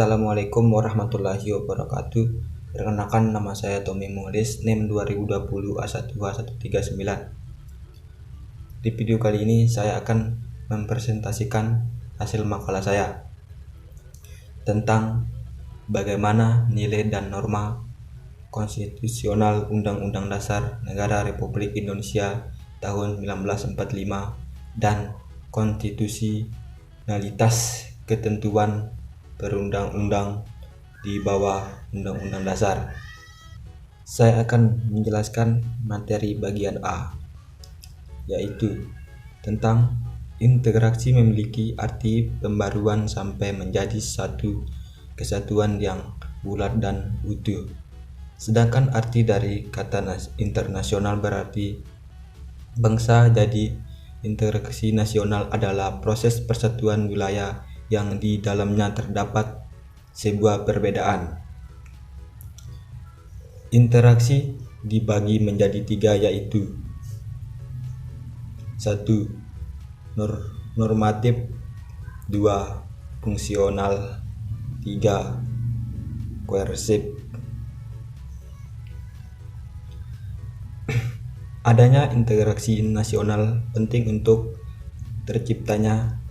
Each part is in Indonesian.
Assalamualaikum warahmatullahi wabarakatuh. Perkenalkan, nama saya Tommy Molis, NIM 2020 A1H139. Di video kali ini saya akan mempresentasikan hasil makalah saya tentang bagaimana nilai dan norma konstitusional Undang-Undang Dasar Negara Republik Indonesia tahun 1945 dan konstitusionalitas ketentuan perundang-undang di bawah Undang-Undang Dasar. Saya akan menjelaskan materi bagian A, yaitu tentang integrasi memiliki arti pembaruan sampai menjadi satu kesatuan yang bulat dan utuh. Sedangkan arti dari kata internasional berarti bangsa, jadi integrasi nasional adalah proses persatuan wilayah yang di dalamnya terdapat sebuah perbedaan. Interaksi dibagi menjadi 3, yaitu 1. Normatif, 2. Fungsional, 3. Koersif. Adanya integrasi nasional penting untuk terciptanya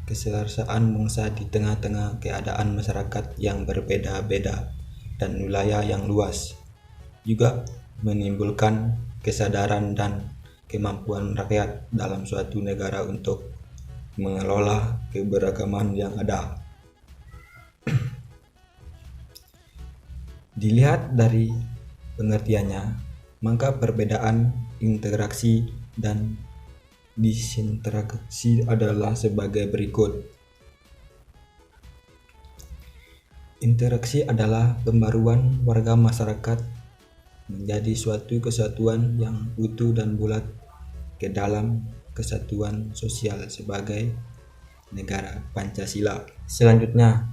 keselarasan bangsa di tengah-tengah keadaan masyarakat yang berbeda-beda dan wilayah yang luas. Juga menimbulkan kesadaran dan kemampuan rakyat dalam suatu negara untuk mengelola keberagaman yang ada. Dilihat dari pengertiannya, maka perbedaan integrasi dan disintegrasi adalah sebagai berikut. Interaksi adalah pembaruan warga masyarakat menjadi suatu kesatuan yang utuh dan bulat ke dalam kesatuan sosial sebagai negara Pancasila. Selanjutnya,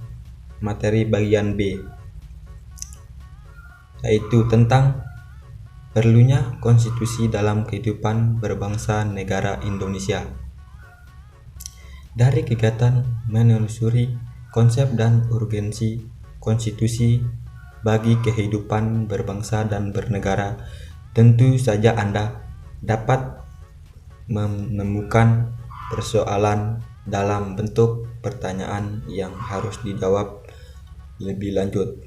materi bagian B, yaitu tentang perlunya konstitusi dalam kehidupan berbangsa negara Indonesia. Dari kegiatan menelusuri konsep dan urgensi konstitusi bagi kehidupan berbangsa dan bernegara, tentu saja Anda dapat menemukan persoalan dalam bentuk pertanyaan yang harus dijawab lebih lanjut.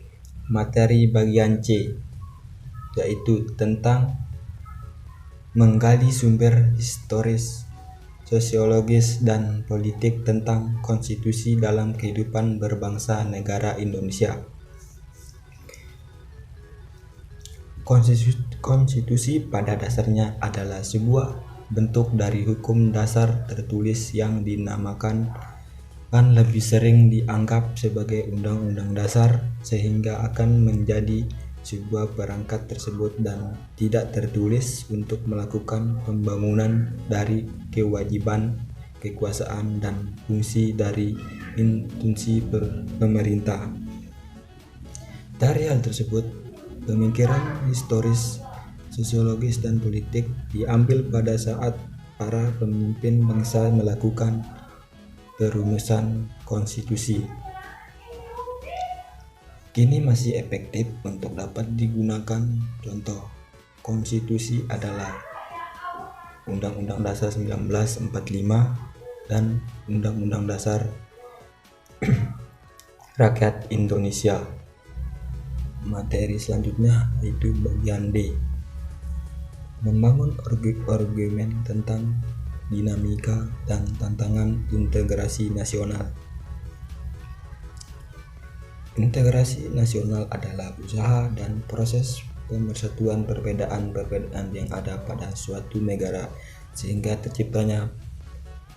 Materi bagian C, yaitu tentang menggali sumber historis, sosiologis, dan politik tentang konstitusi dalam kehidupan berbangsa negara Indonesia. Konstitusi pada dasarnya adalah sebuah bentuk dari hukum dasar tertulis yang dinamakan kan lebih sering dianggap sebagai undang-undang dasar, sehingga akan menjadi sebuah perangkat tersebut dan tidak tertulis untuk melakukan pembangunan dari kewajiban, kekuasaan, dan fungsi dari institusi pemerintah. Dari hal tersebut, pemikiran historis, sosiologis, dan politik diambil pada saat para pemimpin bangsa melakukan perumusan konstitusi. Kini masih efektif untuk dapat digunakan. Contoh konstitusi adalah Undang-Undang Dasar 1945 dan Undang-Undang Dasar Rakyat Indonesia. Materi selanjutnya yaitu bagian D, membangun argumen tentang dinamika dan tantangan integrasi nasional. Integrasi nasional adalah usaha dan proses pemersatuan perbedaan-perbedaan yang ada pada suatu negara sehingga terciptanya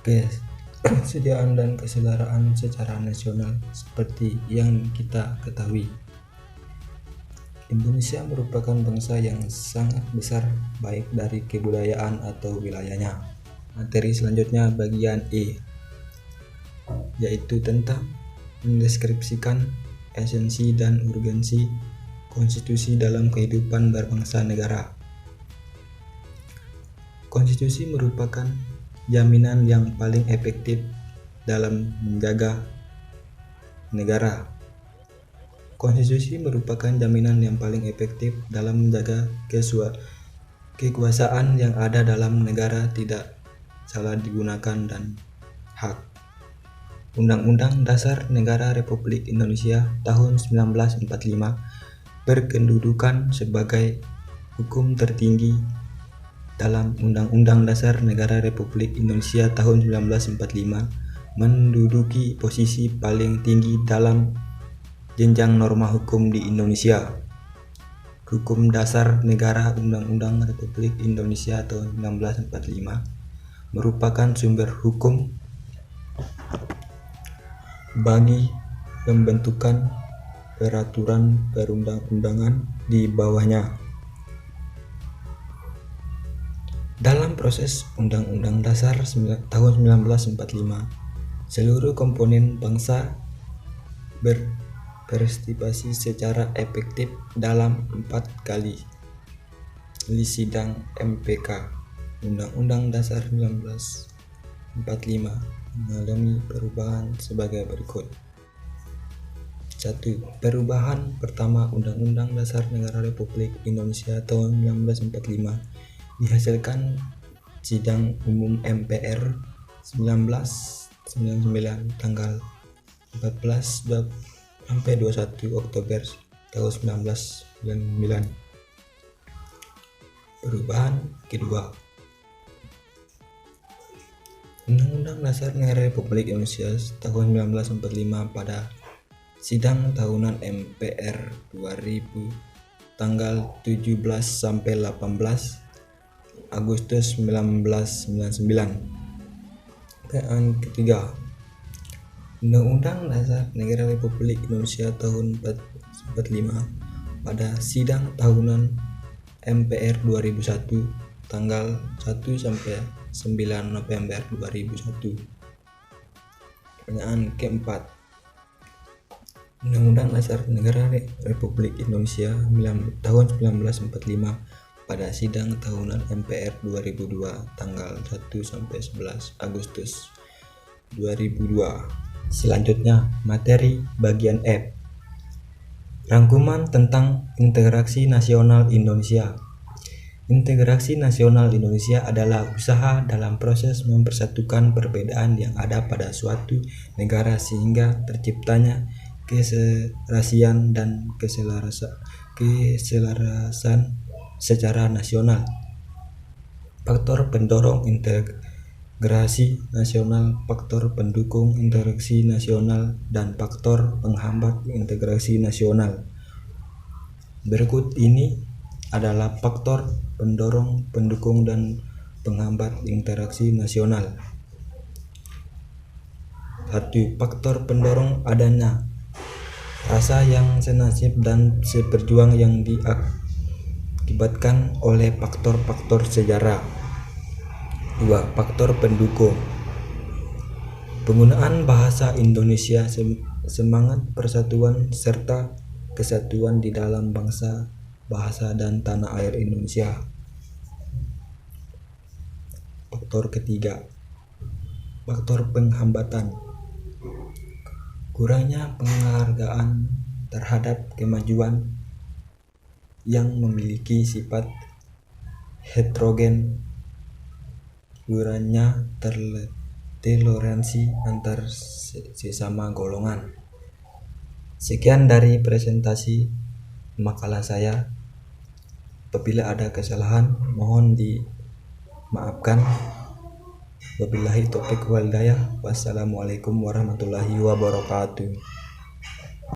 kesediaan dan kesetaraan secara nasional seperti yang kita ketahui. Indonesia merupakan bangsa yang sangat besar baik dari kebudayaan atau wilayahnya. Materi selanjutnya bagian E, yaitu tentang mendeskripsikan esensi dan urgensi konstitusi dalam kehidupan berbangsa negara. Konstitusi merupakan jaminan yang paling efektif dalam menjaga negara Konstitusi merupakan jaminan yang paling efektif dalam menjaga kekuasaan yang ada dalam negara tidak salah digunakan dan hak. Undang-Undang Dasar Negara Republik Indonesia tahun 1945 berkedudukan sebagai hukum tertinggi dalam Undang-Undang Dasar Negara Republik Indonesia tahun 1945 menduduki posisi paling tinggi dalam jenjang norma hukum di Indonesia. Hukum Dasar Negara Undang-Undang Republik Indonesia tahun 1945 merupakan sumber hukum bagi pembentukan peraturan perundang-undangan di bawahnya. Dalam proses Undang-Undang Dasar tahun 1945, seluruh komponen bangsa berpartisipasi secara efektif dalam 4 kali sidang MPK. Undang-Undang Dasar 1945 mengalami perubahan sebagai berikut. 1. Perubahan pertama, Undang-Undang Dasar Negara Republik Indonesia tahun 1945 dihasilkan Sidang Umum MPR 1999 tanggal 14 sampai 21 Oktober tahun 1999. Perubahan kedua, Undang-Undang Dasar Negara Republik Indonesia tahun 1945 pada Sidang Tahunan MPR 2000 tanggal 17 sampai 18 Agustus 1999. Yang ketiga, Undang-Undang Dasar Negara Republik Indonesia tahun 1945 pada Sidang Tahunan MPR 2001 tanggal 1 sampai 9 November 2001. Pertanyaan keempat, Undang-Undang Dasar Negara Republik Indonesia tahun 1945 pada Sidang Tahunan MPR 2002 tanggal 1 sampai 11 Agustus 2002. Selanjutnya, materi bagian F. Rangkuman tentang Integrasi Nasional Indonesia. Integrasi nasional Indonesia adalah usaha dalam proses mempersatukan perbedaan yang ada pada suatu negara sehingga terciptanya keserasian dan keselarasan secara nasional. Faktor pendorong integrasi nasional, faktor pendukung integrasi nasional, dan faktor penghambat integrasi nasional. Berikut ini adalah faktor pendorong, pendukung, dan penghambat integrasi nasional. 1. Faktor pendorong adanya rasa yang senasib dan seperjuang yang diakibatkan oleh faktor-faktor sejarah. 2. Faktor pendukung penggunaan bahasa Indonesia, semangat persatuan serta kesatuan di dalam bangsa, bahasa, dan tanah air Indonesia. Faktor ketiga, faktor penghambatan, kurangnya penghargaan terhadap kemajuan yang memiliki sifat heterogen, kurangnya toleransi antar sesama golongan. Sekian dari presentasi makalah saya. Apabila ada kesalahan mohon dimaafkan. Wabillahi taufiq wal hidayah. Wassalamualaikum warahmatullahi wabarakatuh.